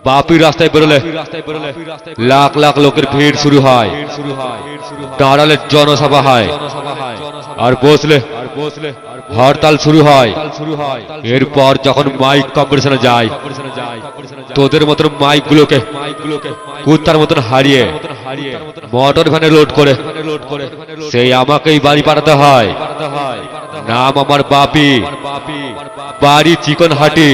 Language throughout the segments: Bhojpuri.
बापी रास्ताय बेरोले लाख लाख लोकेर भीड़ शुरू है दाঁড়ালে जनसभा है और बसले हड़ताल शुरू है एरपर जखन माइक कम्पिटिशने जाय तोदेर मतन माइक गुलोके कुत्तार मतन हारिये मोटर भ्याने लोड करे सेई आमाकेई बाड़ी पाठाते हय नाम आमार बापी बाड़ी चिकनहाटी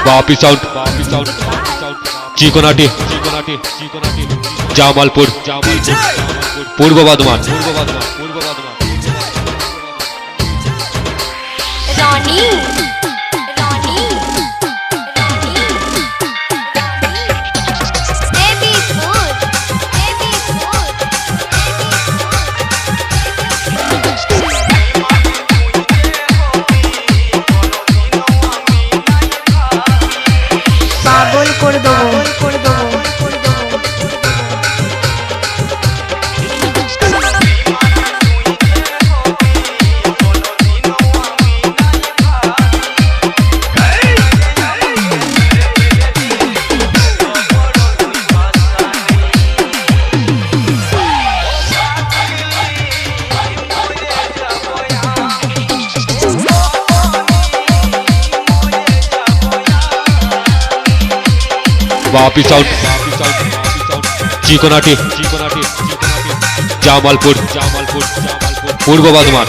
बापी साउंड चिकनाटी जामालपुर पूर्व बर्धमान पागल कर दो बापी sound Chiknati Jamalpur Purba Bardhaman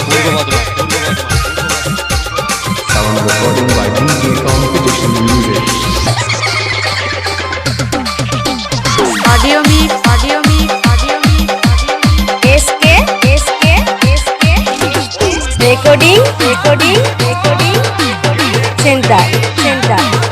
audio mix SK recording centre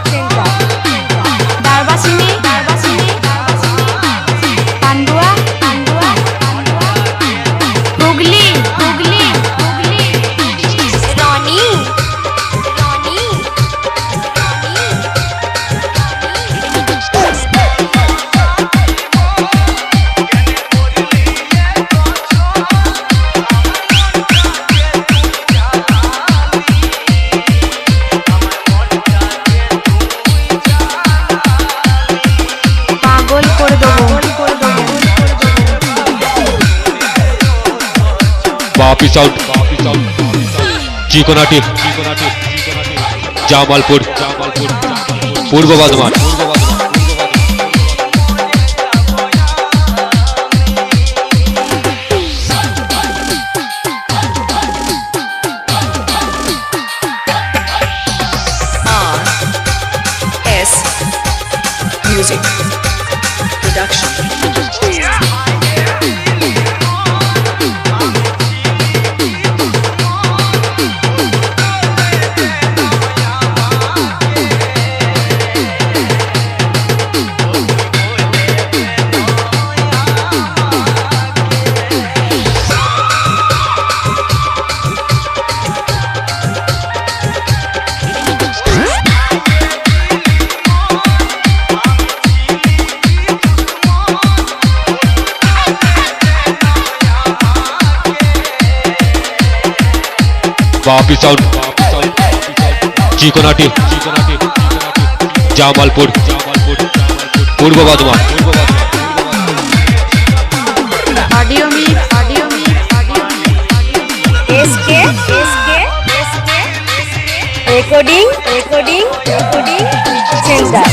Bapi sound Chiknati Jamalpur Purba Bardhaman RS Music Production Bapi sound Chiknati Jamalpur Purba Bardhaman audio mix SK recording centre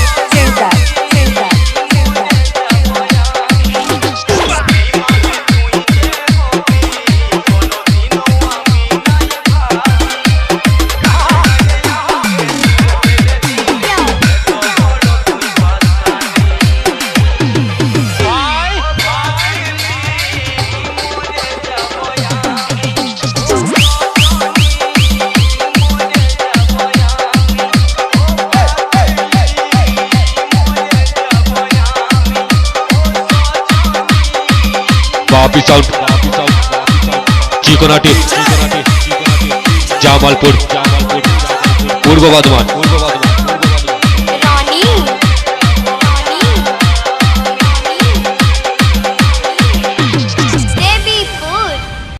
Bapi sound Chiknati Jamalpur Purba Bardhaman.